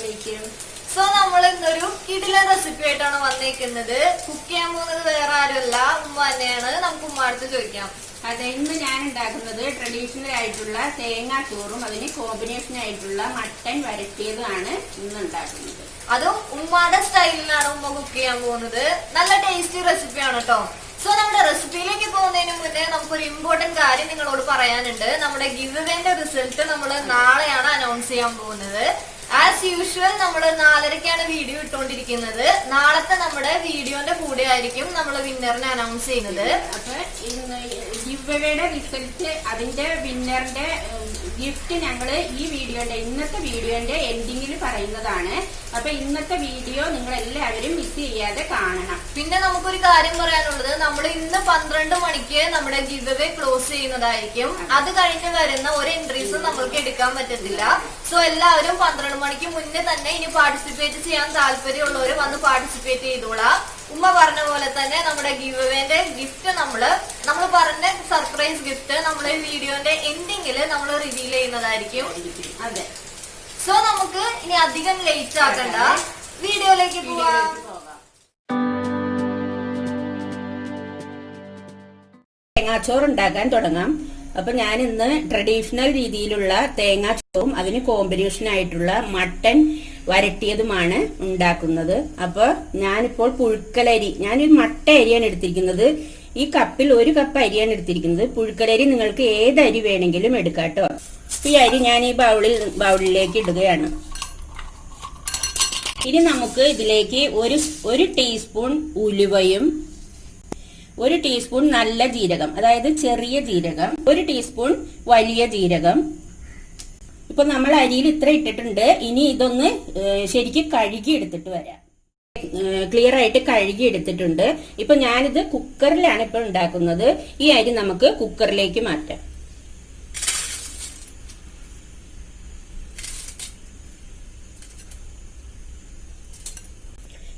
Assalamualaikum. So, we will cook a recipe. We will cook traditional Thenga choru, combination mutton varieties. That's a style tasty recipe. So, we recipe important result announce. As usual, we will announce a video. We will announce gift in this video ending video giveaway close so participate participate Umma parna pole thanne nammade giveaway gift nammal parna surprise gift nammale video inde ending il nammal reveal cheyyunnadayirikkum ade so namukku ini adhigam late aakanda video like povam thenga choru undakkan thodangam appo njan innu traditional രീതിയിലുള്ള തേങ്ങാ ചോറും അതിന് combination ആയിട്ടുള്ള mutton വരട്ടിയതുമാണ് ഉണ്ടാക്കുന്നത്. അപ്പോൾ ഞാനിപ്പോൾ പുഴുക്കലരി ഞാനൊരു മട്ട അരിയാണ് എടുത്തിരിക്കുന്നത്. ഈ കപ്പിൽ 1 കപ്പ് അരിയാണ് എടുത്തിരിക്കുന്നത്. പുഴുക്കലരി നിങ്ങൾക്ക് ഏത് അരി വേണമെങ്കിലും എടുക്കാം ട്ടോ. ഈ അരി ഞാൻ ഈ ബൗളിലേക്ക് ഇടുകയാണ്. ഇനി നമുക്ക് ഇതിലേക്ക് ഒരു ടീസ്പൂൺ ഉലുവയും 1 ടീസ്പൂൺ നല്ല ജീരകം അതായത് ചെറിയ ജീരകം 1 ടീസ്പൂൺ വലിയ ജീരകം ഇപ്പോൾ നമ്മൾ അരിയിൽ ഇത്ര ഇട്ടിട്ടുണ്ട്. ഇനി ഇതൊന്ന് ശരിക്കും കഴുകി എടുത്തിട്ട് വരാം. ക്ലിയർ ആയിട്ട് കഴുകി എടുത്തിട്ടുണ്ട്. ഇപ്പോൾ ഞാനിത് കുക്കറിലാണ് ഇപ്പോൾ ഉണ്ടാക്കുന്നത്. ഈ അരി നമുക്ക് കുക്കറിലേക്ക് മാറ്റാം.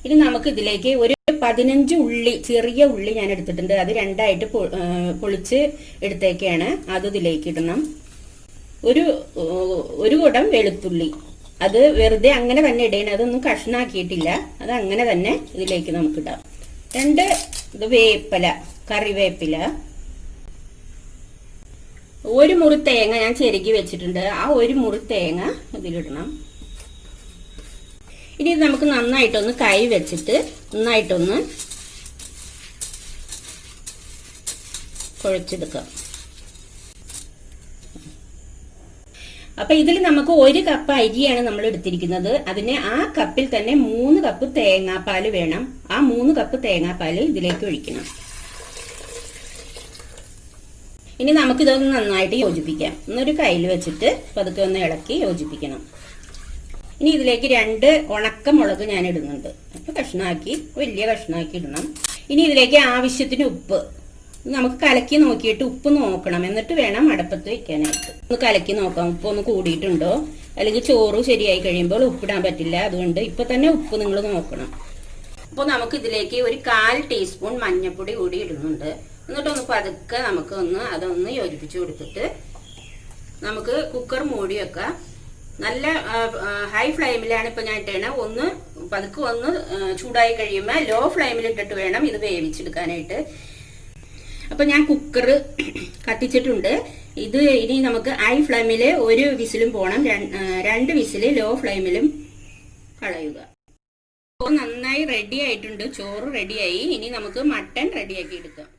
ഇനി നമുക്ക് ഇതിലേക്ക് ഒരു 15 ഉള്ളി ചെറിയ ഉള്ളി ഞാൻ എടുത്തിട്ടുണ്ട്. അത് രണ്ടായിട്ട് പൊളിച്ച് എടുത്തേക്കാണ്. അത് ഇതിലേക്ക് ഇടണം. ഒരു കുടം വെളുത്തുള്ളി അത് വെറുതെ അങ്ങനെ തന്നെ ഇടണം. അതൊന്നും കഷ്ണാക്കിയിട്ടില്ല. അത് അങ്ങനെ തന്നെ ഇതിലേക്ക് നമുക്ക് ഇടാം. 2 വേപ്പില കറിവേപ്പില 1 മുറി തേങ്ങ ഞാൻ ചെരുകി വെച്ചിട്ടുണ്ട്. ആ 1 മുറി തേങ്ങ ഇതിലിടണം. ഇനി ഇത് നമുക്ക് നന്നായിട്ടൊന്ന് കൈ വെച്ചിട്ട് നന്നായിട്ടൊന്ന് കുഴച്ചെടുക്കാം. അപ്പൊ ഇതിൽ നമുക്ക് 1 കപ്പ് അരിയാണ് നമ്മൾ എടുത്തിരിക്കുന്നത്. അതിന് ആ കപ്പിൽ തന്നെ 3 കപ്പ് തേങ്ങാപ്പാൽ വേണം. ആ 3 കപ്പ് തേങ്ങാപ്പാൽ ഇതിലേക്ക് ഒഴിക്കണം. ഇനി നമുക്ക് ഇതൊന്ന് നന്നായിട്ട് യോജിപ്പിക്കാം. ഒന്നൊരു കയ്യിൽ വെച്ചിട്ട് പതുക്കെ ഒന്ന് ഇളക്കി യോജിപ്പിക്കണം. ഇനി ഇതിലേക്ക് 2 ഉണക്കമുളക് ഞാൻ ഇടുന്നുണ്ട്. അപ്പൊ കഷ്ണാക്കി വലിയ കഷ്ണാക്കി ഇടണം. ഇനി ഇതിലേക്ക് ആവശ്യത്തിന് ഉപ്പ് നമുക്ക് കലക്കി നോക്കിയിട്ട് ഉപ്പ് നോക്കണം. എന്നിട്ട് വേണം അടുപ്പത്ത് വെക്കാനായിട്ട്. ഒന്ന് കലക്കി നോക്കാം ഉപ്പ് ഒന്ന് കൂടിയിട്ടുണ്ടോ. അല്ലെങ്കിൽ ചോറ് ശരിയായി കഴിയുമ്പോൾ ഉപ്പിടാൻ പറ്റില്ല. അതുകൊണ്ട് ഇപ്പൊ തന്നെ ഉപ്പ് നിങ്ങൾ നോക്കണം. അപ്പോൾ നമുക്ക് ഇതിലേക്ക് ഒരു 1/4 ടീസ്പൂൺ മഞ്ഞൾപ്പൊടി കൂടി ഇടുന്നുണ്ട്. എന്നിട്ടൊന്ന് പതുക്കെ നമുക്ക് അതൊന്ന് യോജിപ്പിച്ചു കൊടുത്തിട്ട് നമുക്ക് കുക്കർ മൂടി വെക്കാം. നല്ല ഹൈ ഫ്ലെയിമിലാണ് ഇപ്പൊ ഞാൻ ഇട്ടേണ. ഒന്ന് പതുക്കെ ഒന്ന് ചൂടായി കഴിയുമ്പോൾ ലോ ഫ്ലെയിമിൽ ഇട്ടിട്ട് വേണം ഇത് വേവിച്ചെടുക്കാനായിട്ട്. അപ്പൊ ഞാൻ കുക്കർ കത്തിച്ചിട്ടുണ്ട്. ഇത് ഇനി നമുക്ക് ഹൈ ഫ്ലെയിമിൽ 1 വിസിലും പോണം. 2 വിസില് ലോ ഫ്ലെയിമിലും കളയുക. നന്നായി റെഡി ആയിട്ടുണ്ട്. ചോറ് റെഡിയായി. ഇനി നമുക്ക് മട്ടൻ റെഡിയാക്കി എടുക്കാം.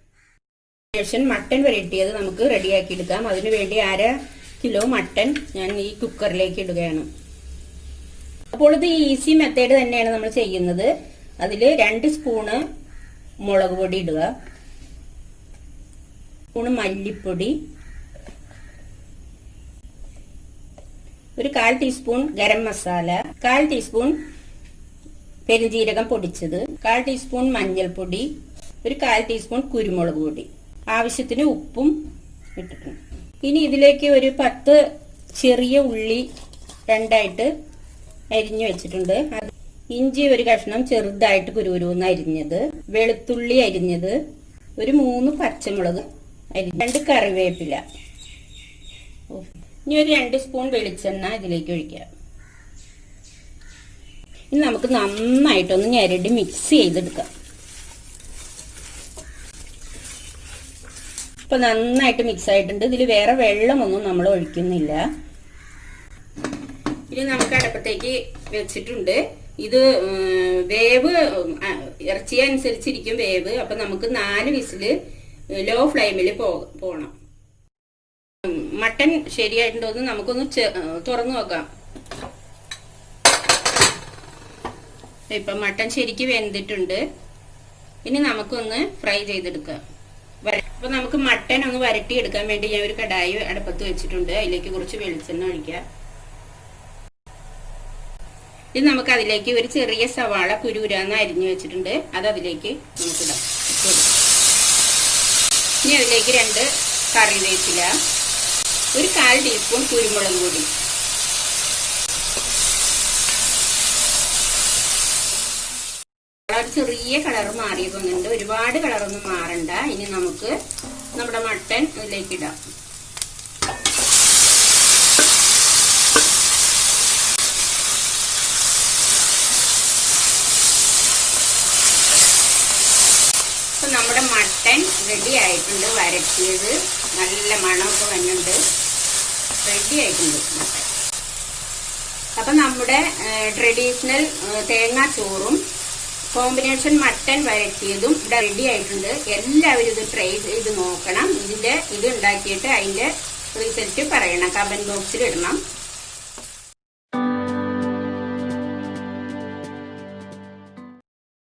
മട്ടൻ വരട്ടിയത് നമുക്ക് റെഡിയാക്കി എടുക്കാം. അതിനു വേണ്ടി 1/2 കിലോ മട്ടൻ ഞാൻ ഈ കുക്കറിലേക്ക് ഇടുകയാണ്. അപ്പോൾ ഇത് ഈസി മെത്തേഡ് തന്നെയാണ് നമ്മൾ ചെയ്യുന്നത്. അതിൽ 2 സ്പൂണ് മുളക് പൊടി ഇടുക, സ്പൂണ് മല്ലിപ്പൊടി, ഒരു 1/4 ടീസ്പൂൺ ഗരം മസാല, 1/4 ടീസ്പൂൺ പെരുംജീരകം പൊടിച്ചത്, 1/4 ടീസ്പൂൺ മഞ്ഞൾപ്പൊടി, ഒരു 1/4 ടീസ്പൂൺ കുരുമുളക് പൊടി, ആവശ്യത്തിന് ഉപ്പും ഇട്ടിട്ടുണ്ട്. ഇനി ഇതിലേക്ക് ഒരു 10 ചെറിയ ഉള്ളി രണ്ടായിട്ട് അരിഞ്ഞു വെച്ചിട്ടുണ്ട്. ഇഞ്ചി ഒരു കഷ്ണം ചെറുതായിട്ട് കുരുകുരുന്ന് അരിഞ്ഞത്, വെളുത്തുള്ളി അരിഞ്ഞത്, ഒരു 3 പച്ചമുളക് അരിഞ്ഞ്, 2 കറിവേപ്പില. ഇനി ഒരു 2 സ്പൂൺ വെളിച്ചെണ്ണ ഇതിലേക്ക് ഒഴിക്കാം. ഇനി നമുക്ക് നന്നായിട്ടൊന്ന് ഞെരടി മിക്സ് ചെയ്തെടുക്കാം. ഇപ്പൊ നന്നായിട്ട് മിക്സ് ആയിട്ടുണ്ട്. ഇതിൽ വേറെ വെള്ളമൊന്നും നമ്മൾ ഒഴിക്കുന്നില്ല. ഇനി നമുക്ക് അടുപ്പത്തേക്ക് വെച്ചിട്ടുണ്ട്. ഇത് വേവ് ഇറച്ചി അനുസരിച്ചിരിക്കും വേവ്. അപ്പൊ നമുക്ക് 4 വിസില് ലോ ഫ്ലെയിമിൽ പോകണം. മട്ടൻ ശരിയായിട്ടുണ്ടോന്ന് നമുക്കൊന്ന് തുറന്നു നോക്കാം. ഇപ്പൊ മട്ടൻ ശരിക്ക് വെന്തിട്ടുണ്ട്. ഇനി നമുക്കൊന്ന് ഫ്രൈ ചെയ്തെടുക്കാം. അപ്പൊ നമുക്ക് മട്ടൻ ഒന്ന് വരട്ടി എടുക്കാൻ വേണ്ടി ഞാൻ ഒരു കടായി അടുപ്പത്ത് വെച്ചിട്ടുണ്ട്. അതിലേക്ക് കുറച്ച് വെളിച്ചെണ്ണ ഒഴിക്കാം. ഇത് നമുക്ക് അതിലേക്ക് ഒരു ചെറിയ സവാള കുരുകുരാന്ന് അരിഞ്ഞു വെച്ചിട്ടുണ്ട്. അത് അതിലേക്ക് നമുക്കിടാം. ഇനി അതിലേക്ക് 2 കറിവേപ്പില, ഒരു 1/4 ടീസ്പൂൺ കുരുമുളക് പൊടി, ചെറിയ കളർ മാറി പോകുന്നുണ്ട്. ഒരുപാട് കളറൊന്നും മാറണ്ട. ഇനി നമുക്ക് നമ്മുടെ മട്ടൻ ഇതിലേക്ക് ഇടാം. അപ്പൊ നമ്മുടെ മട്ടൻ റെഡി ആയിട്ടുണ്ട്. വരട്ടിയത് നല്ല മണമൊക്കെ വന്നുണ്ട്. റെഡി ആയിട്ടുണ്ട് മട്ടൻ. അപ്പൊ നമ്മുടെ ട്രഡീഷണൽ തേങ്ങാ ചോറും കോമ്പിനേഷൻ മട്ടൻ വരട്ടിയതും ഇവിടെ റെഡി ആയിട്ടുണ്ട്. എല്ലാവരും ഇത് ട്രൈ ചെയ്ത് നോക്കണം. ഇത് ഉണ്ടാക്കിയിട്ട് അതിന്റെ റിസൾട്ട് പറയണം. കമന്റ് ബോക്സിൽ ഇടണം.